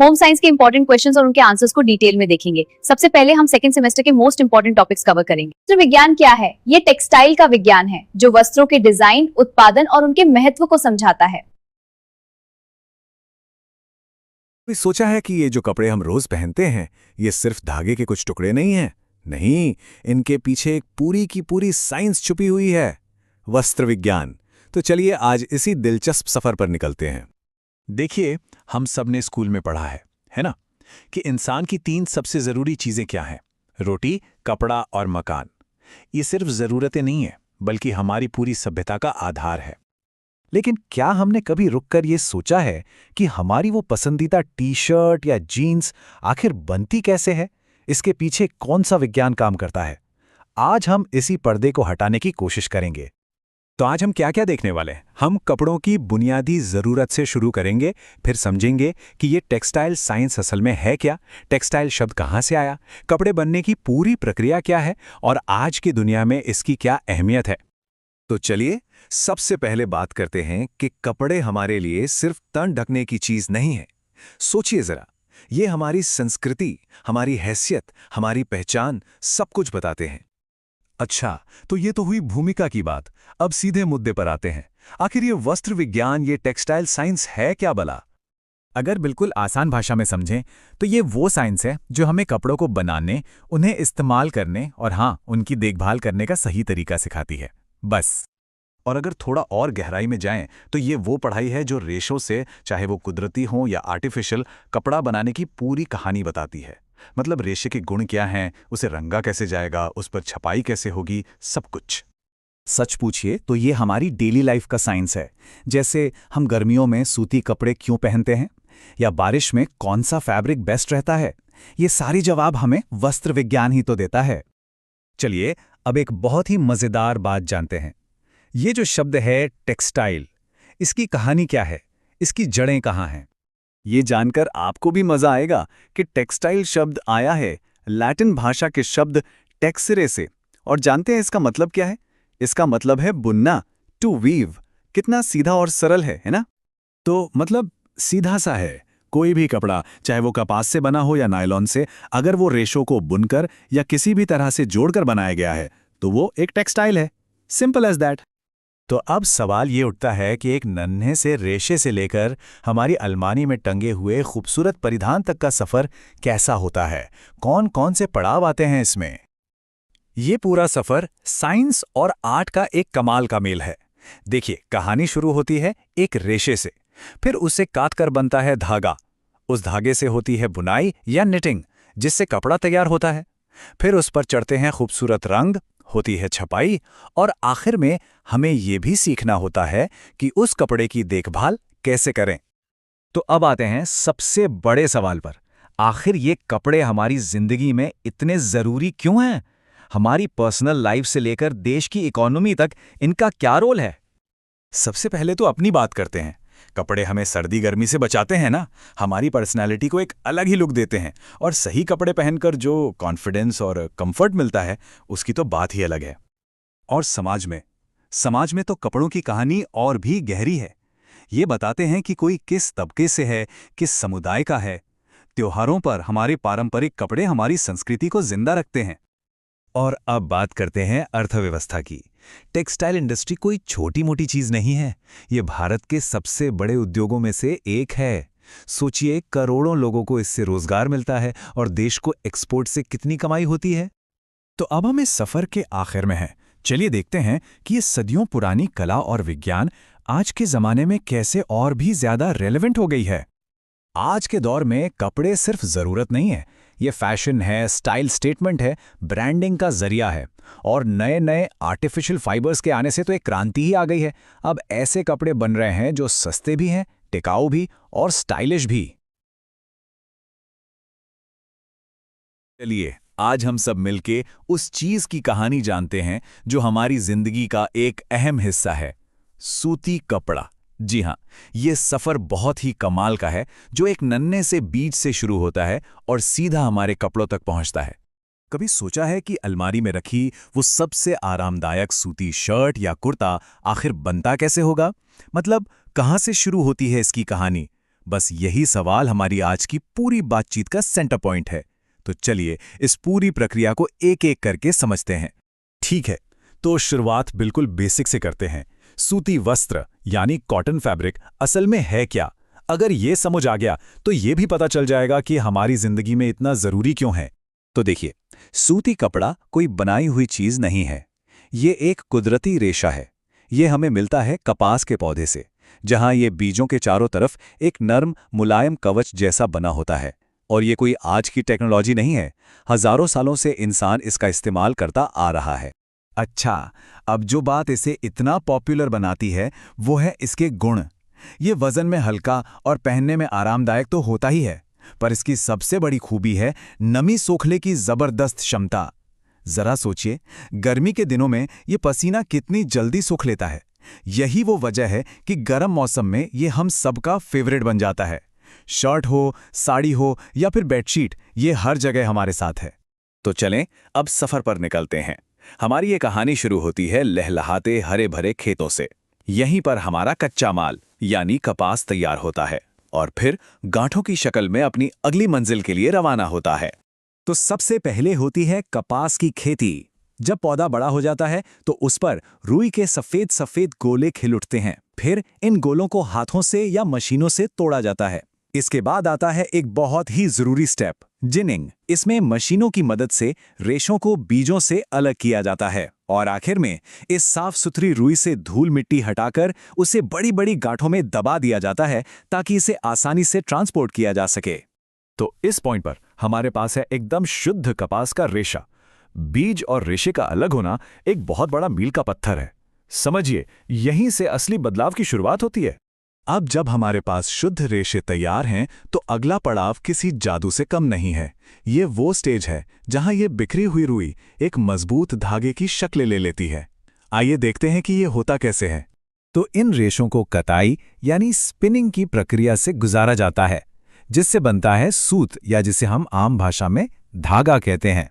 Home science के important questions और उनके आंसर्स को डिटेल में देखेंगे। सबसे पहले हम सेकंड सेमेस्टर के मोस्ट इंपॉर्टेंट टॉपिक्स कवर करेंगे। वस्त्र विज्ञान क्या है? ये टेक्सटाइल का विज्ञान है जो वस्त्रों के डिजाइन, उत्पादन और उनके महत्व को समझाता है। कभी सोचा है कि ये जो कपड़े हम रोज पहनते हैं, ये सिर्फ धागे के कुछ टुकड़े नहीं हैं? नहीं, इनके पीछे एक पूरी की पूरी साइंस छुपी हुई है, वस्त्र विज्ञान। तो चलिए आज इसी दिलचस्प सफर पर निकलते हैं। देखिए, हम सब ने स्कूल में पढ़ा है ना, कि इंसान की 3 सबसे जरूरी चीजें क्या हैं? रोटी, कपड़ा और मकान। ये सिर्फ जरूरतें नहीं है, बल्कि हमारी पूरी सभ्यता का आधार है। लेकिन क्या हमने कभी रुककर ये सोचा है कि हमारी वो पसंदीदा टी-शर्ट या जीन्स आखिर बनती कैसे है? इसके पीछे कौन सा विज्ञान काम करता है? आज हम इसी पर्दे को हटाने की कोशिश करेंगे। तो आज हम क्या-क्या देखने वाले हैं? हम कपड़ों की बुनियादी ज़रूरत से शुरू करेंगे, फिर समझेंगे कि ये टेक्सटाइल साइंस असल में है क्या, टेक्सटाइल शब्द कहाँ से आया, कपड़े बनने की पूरी प्रक्रिया क्या है और आज की दुनिया में इसकी क्या अहमियत है। तो चलिए सबसे पहले बात करते हैं कि कपड़े हमारे लिए सिर्फ तन ढकने की चीज नहीं है। सोचिए जरा, ये हमारी संस्कृति, हमारी हैसियत, हमारी पहचान सब कुछ बताते हैं। अच्छा, तो ये तो हुई भूमिका की बात। अब सीधे मुद्दे पर आते हैं। आखिर ये वस्त्र विज्ञान, ये टेक्सटाइल साइंस है क्या भला? अगर बिल्कुल आसान भाषा में समझें तो ये वो साइंस है जो हमें कपड़ों को बनाने, उन्हें इस्तेमाल करने और हाँ, उनकी देखभाल करने का सही तरीका सिखाती है, बस। और अगर थोड़ा और गहराई में जाएं तो ये वो पढ़ाई है जो रेशों से, चाहे वो कुदरती हो या आर्टिफिशियल, कपड़ा बनाने की पूरी कहानी बताती है। मतलब रेशे के गुण क्या हैं, उसे रंगा कैसे जाएगा, उस पर छपाई कैसे होगी, सब कुछ। सच पूछिए तो ये हमारी डेली लाइफ का साइंस है। जैसे हम गर्मियों में सूती कपड़े क्यों पहनते हैं, या बारिश में कौन सा फैब्रिक बेस्ट रहता है, ये सारी जवाब हमें वस्त्र विज्ञान ही तो देता है। चलिए अब एक बहुत ही मजेदार बात जानते हैं। ये जो शब्द है टेक्सटाइल, इसकी कहानी क्या है, इसकी जड़ें कहाँ हैं? ये जानकर आपको भी मजा आएगा कि टेक्सटाइल शब्द आया है लैटिन भाषा के शब्द टेक्सरे से। और जानते हैं इसका मतलब क्या है? इसका मतलब है बुनना, टू वीव। कितना सीधा और सरल है ना? तो मतलब सीधा सा है। कोई भी कपड़ा, चाहे वो कपास से बना हो या नायलॉन से, अगर वो रेशों को बुनकर या किसी भी तरह से जोड़कर बनाया गया है तो वो एक टेक्सटाइल है। Simple as that. तो अब सवाल ये उठता है कि एक नन्हे से रेशे से लेकर हमारी अलमारी में टंगे हुए खूबसूरत परिधान तक का सफर कैसा होता है? कौन कौन से पड़ाव आते हैं इसमें? ये पूरा सफर साइंस और आर्ट का एक कमाल का मेल है। देखिए, कहानी शुरू होती है एक रेशे से, फिर उसे काटकर बनता है धागा। उस धागे से होती है बुनाई या निटिंग, जिससे कपड़ा तैयार होता है। फिर उस पर चढ़ते हैं खूबसूरत रंग, होती है छपाई, और आखिर में हमें यह भी सीखना होता है कि उस कपड़े की देखभाल कैसे करें। तो अब आते हैं सबसे बड़े सवाल पर। आखिर ये कपड़े हमारी जिंदगी में इतने जरूरी क्यों हैं? हमारी पर्सनल लाइफ से लेकर देश की इकोनॉमी तक इनका क्या रोल है? सबसे पहले तो अपनी बात करते हैं। कपड़े हमें सर्दी गर्मी से बचाते हैं ना, हमारी पर्सनैलिटी को एक अलग ही लुक देते हैं। और सही कपड़े पहनकर जो कॉन्फिडेंस और कंफर्ट मिलता है, उसकी तो बात ही अलग है। और समाज में तो कपड़ों की कहानी और भी गहरी है। ये बताते हैं कि कोई किस तबके से है, किस समुदाय का है। त्योहारों पर हमारे पारंपरिक कपड़े हमारी संस्कृति को जिंदा रखते हैं। और अब बात करते हैं अर्थव्यवस्था की। टेक्सटाइल इंडस्ट्री कोई छोटी मोटी चीज नहीं है, ये भारत के सबसे बड़े उद्योगों में से एक है। सोचिए, करोड़ों लोगों को इससे रोजगार मिलता है और देश को एक्सपोर्ट से कितनी कमाई होती है। तो अब हम इस सफर के आखिर में हैं। चलिए देखते हैं कि ये सदियों पुरानी कला और विज्ञान आज के जमाने में कैसे और भी ज्यादा रेलेवेंट हो गई है। आज के दौर में कपड़े सिर्फ जरूरत नहीं है, ये फैशन है, स्टाइल स्टेटमेंट है, ब्रांडिंग का जरिया है। और नए नए आर्टिफिशियल फाइबर्स के आने से तो एक क्रांति ही आ गई है। अब ऐसे कपड़े बन रहे हैं जो सस्ते भी हैं, टिकाऊ भी और स्टाइलिश भी। चलिए आज हम सब मिलके उस चीज की कहानी जानते हैं जो हमारी जिंदगी का एक अहम हिस्सा है, सूती कपड़ा। जी हाँ, ये सफर बहुत ही कमाल का है, जो एक नन्हे से बीज से शुरू होता है और सीधा हमारे कपड़ों तक पहुंचता है। कभी सोचा है कि अलमारी में रखी वो सबसे आरामदायक सूती शर्ट या कुर्ता आखिर बनता कैसे होगा? मतलब कहाँ से शुरू होती है इसकी कहानी? बस यही सवाल हमारी आज की पूरी बातचीत का सेंटर पॉइंट है। तो चलिए इस पूरी प्रक्रिया को एक एक करके समझते हैं। ठीक है, तो शुरुआत बिल्कुल बेसिक से करते हैं। सूती वस्त्र यानी कॉटन फैब्रिक असल में है क्या? अगर ये समझ आ गया तो ये भी पता चल जाएगा कि हमारी जिंदगी में इतना जरूरी क्यों है। तो देखिए, सूती कपड़ा कोई बनाई हुई चीज नहीं है। ये एक कुदरती रेशा है। ये हमें मिलता है कपास के पौधे से, जहां ये बीजों के चारों तरफ एक नर्म मुलायम कवच जैसा बना होता है। और ये कोई आज की टेक्नोलॉजी नहीं है, हजारों सालों से इंसान इसका इस्तेमाल करता आ रहा है। अच्छा, अब जो बात इसे इतना पॉपुलर बनाती है वो है इसके गुण। ये वजन में हल्का और पहनने में आरामदायक तो होता ही है, पर इसकी सबसे बड़ी खूबी है नमी सोखने की जबरदस्त क्षमता। जरा सोचिए, गर्मी के दिनों में ये पसीना कितनी जल्दी सोख लेता है। यही वो वजह है कि गर्म मौसम में ये हम सबका फेवरेट बन जाता है। शर्ट हो, साड़ी हो या फिर बेडशीट, ये हर जगह हमारे साथ है। तो चलें अब सफर पर निकलते हैं। हमारी ये कहानी शुरू होती है लहलहाते हरे भरे खेतों से। यहीं पर हमारा कच्चा माल यानी कपास तैयार होता है और फिर गांठों की शक्ल में अपनी अगली मंजिल के लिए रवाना होता है। तो सबसे पहले होती है कपास की खेती। जब पौधा बड़ा हो जाता है तो उस पर रुई के सफेद सफेद गोले खिल उठते हैं। फिर इन गोलों को हाथों से या मशीनों से तोड़ा जाता है। इसके बाद आता है एक बहुत ही जरूरी स्टेप, जिनिंग। इसमें मशीनों की मदद से रेशों को बीजों से अलग किया जाता है और आखिर में इस साफ सुथरी रुई से धूल मिट्टी हटाकर उसे बड़ी बड़ी गांठों में दबा दिया जाता है ताकि इसे आसानी से ट्रांसपोर्ट किया जा सके। तो इस पॉइंट पर हमारे पास है एकदम शुद्ध कपास का रेशा। बीज और रेशे का अलग होना एक बहुत बड़ा मील का पत्थर है। समझिए, यहीं से असली बदलाव की शुरुआत होती है। अब जब हमारे पास शुद्ध रेशे तैयार हैं तो अगला पड़ाव किसी जादू से कम नहीं है। ये वो स्टेज है जहां ये बिखरी हुई रुई एक मजबूत धागे की शक्ल ले लेती है। आइए देखते हैं कि ये होता कैसे है। तो इन रेशों को कताई यानी स्पिनिंग की प्रक्रिया से गुजारा जाता है, जिससे बनता है सूत, या जिसे हम आम भाषा में धागा कहते हैं।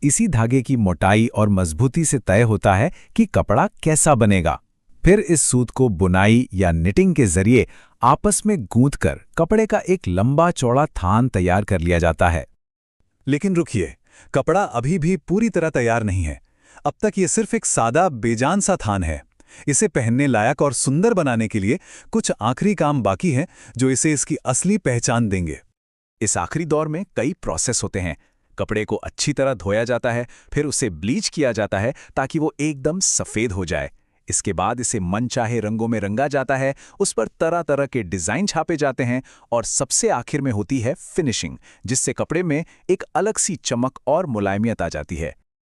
इसी धागे की मोटाई और मजबूती से तय होता है कि कपड़ा कैसा बनेगा। फिर इस सूत को बुनाई या निटिंग के जरिए आपस में गूंथकर कपड़े का एक लंबा चौड़ा थान तैयार कर लिया जाता है। लेकिन रुकिए, कपड़ा अभी भी पूरी तरह तैयार नहीं है। अब तक ये सिर्फ एक सादा बेजान सा थान है। इसे पहनने लायक और सुंदर बनाने के लिए कुछ आखिरी काम बाकी हैं जो इसे इसकी असली पहचान देंगे। इस आखिरी दौर में कई प्रोसेस होते हैं। कपड़े को अच्छी तरह धोया जाता है, फिर उसे ब्लीच किया जाता है ताकि वो एकदम सफेद हो जाए। इसके बाद इसे मनचाहे रंगों में रंगा जाता है, उस पर तरह तरह के डिजाइन छापे जाते हैं और सबसे आखिर में होती है फिनिशिंग, जिससे कपड़े में एक अलग सी चमक और मुलायमियत आ जाती है।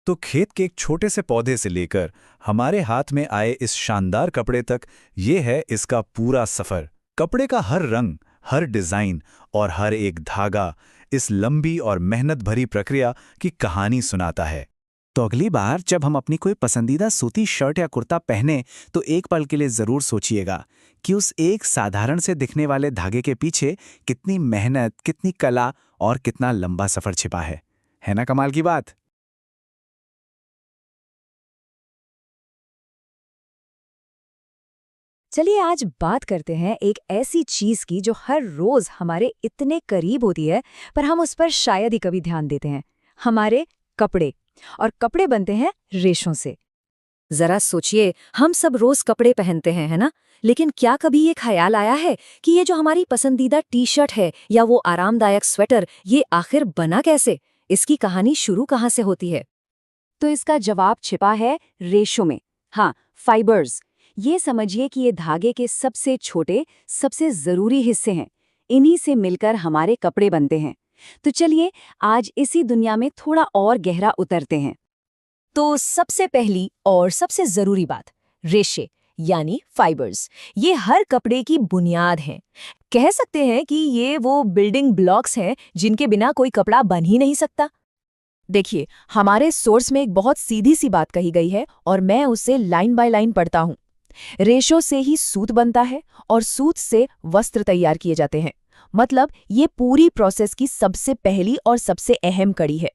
तो खेत के एक छोटे से पौधे से लेकर हमारे हाथ में आए इस शानदार कपड़े तक, ये है इसका पूरा सफर। कपड़े का हर रंग, हर डिजाइन और हर एक धागा इस लंबी और मेहनत भरी प्रक्रिया की कहानी सुनाता है। तो अगली बार जब हम अपनी कोई पसंदीदा सूती शर्ट या कुर्ता पहने तो एक पल के लिए जरूर सोचिएगा कि उस एक साधारण से दिखने वाले धागे के पीछे कितनी मेहनत, कितनी कला और कितना लंबा सफर छिपा है ना कमाल की बात। चलिए आज बात करते हैं एक ऐसी चीज की जो हर रोज हमारे इतने करीब होती है पर हम उस पर शायद ही कभी ध्यान देते हैं, हमारे कपड़े। और कपड़े बनते हैं रेशों से। जरा सोचिए, हम सब रोज कपड़े पहनते हैं, है ना? लेकिन क्या कभी ये ख्याल आया है कि ये जो हमारी पसंदीदा टी शर्ट है या वो आरामदायक स्वेटर, ये आखिर बना कैसे? इसकी कहानी शुरू कहाँ से होती है? तो इसका जवाब छिपा है रेशों में। हाँ, फाइबर्स। ये समझिए कि ये धागे के सबसे छोटे, सबसे जरूरी हिस्से हैं। इन्हीं से मिलकर हमारे कपड़े बनते हैं। तो चलिए आज इसी दुनिया में थोड़ा और गहरा उतरते हैं। तो सबसे पहली और सबसे जरूरी बात, रेशे यानी फाइबर्स। ये हर कपड़े की बुनियाद हैं। कह सकते हैं कि ये वो बिल्डिंग ब्लॉक्स हैं जिनके बिना कोई कपड़ा बन ही नहीं सकता। देखिए, हमारे सोर्स में एक बहुत सीधी सी बात कही गई है और मैं उसे लाइन बाय लाइन पढ़ता हूं। रेशों से ही सूत बनता है और सूत से वस्त्र तैयार किए जाते हैं। मतलब ये पूरी प्रोसेस की सबसे पहली और सबसे अहम कड़ी है।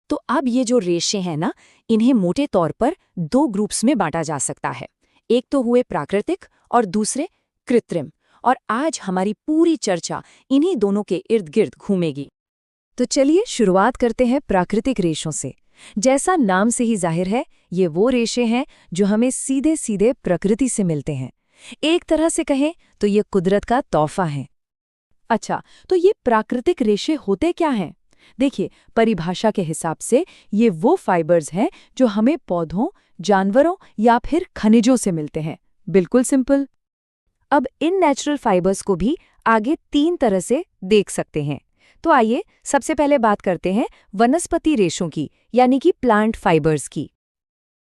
तो अब ये जो रेशे हैं ना, इन्हें मोटे तौर पर दो ग्रुप्स में बांटा जा सकता है। एक तो हुए प्राकृतिक और दूसरे कृत्रिम। और आज हमारी पूरी चर्चा इन्हीं दोनों के इर्द गिर्द घूमेगी। तो चलिए शुरुआत करते हैं प्राकृतिक रेशों से। जैसा नाम से ही जाहिर है, ये वो रेशे हैं जो हमें सीधे सीधे प्रकृति से मिलते हैं। एक तरह से कहें तो ये कुदरत का तोहफा है। अच्छा, तो ये प्राकृतिक रेशे होते क्या हैं? देखिए, परिभाषा के हिसाब से ये वो फाइबर्स हैं जो हमें पौधों, जानवरों या फिर खनिजों से मिलते हैं। बिल्कुल सिंपल। अब इन नेचुरल फाइबर्स को भी आगे 3 तरह से देख सकते हैं। तो आइए सबसे पहले बात करते हैं वनस्पति रेशों की, यानी कि प्लांट फाइबर्स की।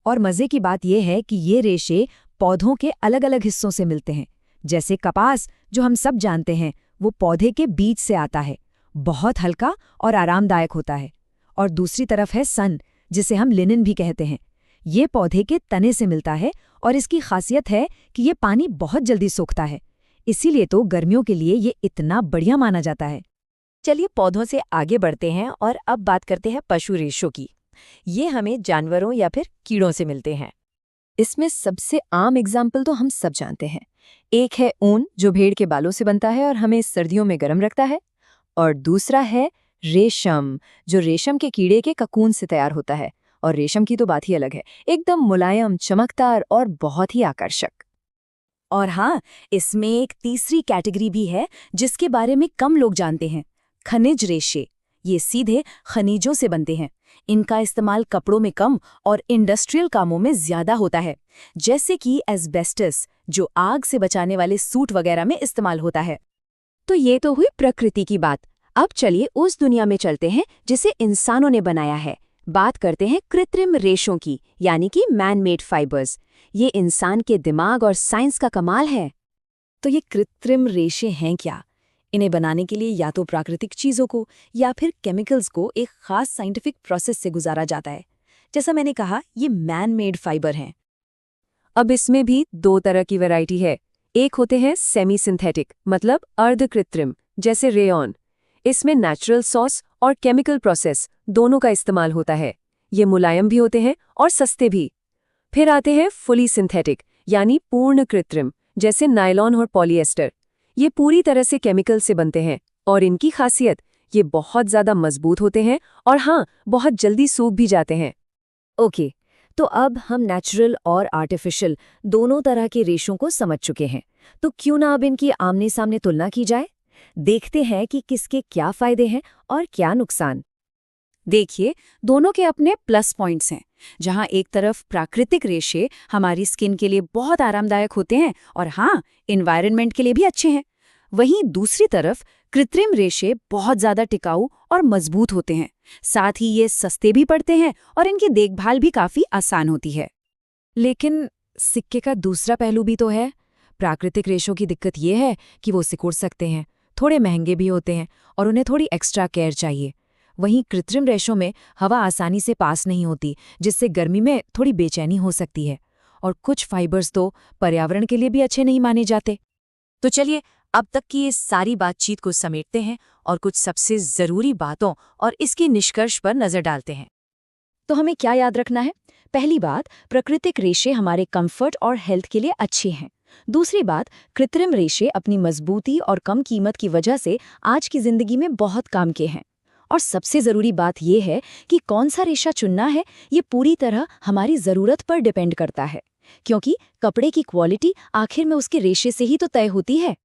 और मजे की बात यह है कि ये रेशे पौधों के अलग अलग हिस्सों से मिलते हैं। जैसे कपास, जो हम सब जानते हैं, वो पौधे के बीज से आता है, बहुत हल्का और आरामदायक होता है। और दूसरी तरफ है सन, जिसे हम लिनन भी कहते हैं। ये पौधे के तने से मिलता है और इसकी खासियत है कि ये पानी बहुत जल्दी सोखता है। इसीलिए तो गर्मियों के लिए ये इतना बढ़िया माना जाता है। चलिए पौधों से आगे बढ़ते हैं और अब बात करते हैं पशु रेशों की। ये हमें जानवरों या फिर कीड़ों से मिलते हैं। इसमें सबसे आम एग्जाम्पल तो हम सब जानते हैं। एक है ऊन, जो भेड़ के बालों से बनता है और हमें सर्दियों में गर्म रखता है। और दूसरा है रेशम, जो रेशम के कीड़े के ककून से तैयार होता है। और रेशम की तो बात ही अलग है, एकदम मुलायम, चमकदार और बहुत ही आकर्षक। और हाँ, इसमें एक तीसरी कैटेगरी भी है जिसके बारे में कम लोग जानते हैं, खनिज रेशे। ये सीधे खनिजों से बनते हैं। इनका इस्तेमाल कपड़ों में कम और इंडस्ट्रियल कामों में ज्यादा होता है, जैसे कि एस्बेस्टस, जो आग से बचाने वाले सूट वगैरह में इस्तेमाल होता है। तो ये तो हुई प्रकृति की बात। अब चलिए उस दुनिया में चलते हैं जिसे इंसानों ने बनाया है। बात करते हैं कृत्रिम रेशों की, यानी कि मैन मेड फाइबर्स। ये इंसान के दिमाग और साइंस का कमाल है। तो ये कृत्रिम रेशे हैं क्या? इन्हें बनाने के लिए या तो प्राकृतिक चीज़ों को या फिर केमिकल्स को एक खास साइंटिफिक प्रोसेस से गुजारा जाता है। जैसा मैंने कहा, ये मैन मेड फाइबर हैं। अब इसमें भी 2 तरह की वैरायटी है। एक होते हैं सेमी सिंथेटिक, मतलब अर्धकृत्रिम, जैसे रेयॉन। इसमें नेचुरल सॉस और केमिकल प्रोसेस दोनों का इस्तेमाल होता है। ये मुलायम भी होते हैं और सस्ते भी। फिर आते हैं फुली सिंथेटिक, यानी पूर्ण कृत्रिम, जैसे नायलॉन और पॉलिएस्टर। ये पूरी तरह से केमिकल से बनते हैं और इनकी खासियत, ये बहुत ज़्यादा मजबूत होते हैं और हाँ, बहुत जल्दी सूख भी जाते हैं। ओके, तो अब हम नेचुरल और आर्टिफिशियल दोनों तरह के रेशों को समझ चुके हैं। तो क्यों ना अब इनकी आमने सामने तुलना की जाए। देखते हैं कि किसके क्या फायदे हैं और क्या नुकसान। देखिए, दोनों के अपने प्लस पॉइंट्स हैं। जहां एक तरफ प्राकृतिक रेशे हमारी स्किन के लिए बहुत आरामदायक होते हैं और हाँ, एनवायरनमेंट के लिए भी अच्छे हैं, वहीं दूसरी तरफ कृत्रिम रेशे बहुत ज्यादा टिकाऊ और मजबूत होते हैं। साथ ही ये सस्ते भी पड़ते हैं और इनकी देखभाल भी काफी आसान होती है। लेकिन सिक्के का दूसरा पहलू भी तो है। प्राकृतिक रेशों की दिक्कत ये है कि वो सिकुड़ सकते हैं, थोड़े महंगे भी होते हैं और उन्हें थोड़ी एक्स्ट्रा केयर चाहिए। वहीं कृत्रिम रेशों में हवा आसानी से पास नहीं होती, जिससे गर्मी में थोड़ी बेचैनी हो सकती है। और कुछ फाइबर्स तो पर्यावरण के लिए भी अच्छे नहीं माने जाते। तो चलिए अब तक की इस सारी बातचीत को समेटते हैं और कुछ सबसे ज़रूरी बातों और इसके निष्कर्ष पर नज़र डालते हैं। तो हमें क्या याद रखना है? पहली बात, प्राकृतिक रेशे हमारे कंफर्ट और हेल्थ के लिए अच्छे हैं। दूसरी बात, कृत्रिम रेशे अपनी मजबूती और कम कीमत की वजह से आज की जिंदगी में बहुत काम के हैं। और सबसे ज़रूरी बात यह है कि कौन सा रेशा चुनना है, ये पूरी तरह हमारी ज़रूरत पर डिपेंड करता है, क्योंकि कपड़े की क्वालिटी आखिर में उसके रेशे से ही तो तय होती है।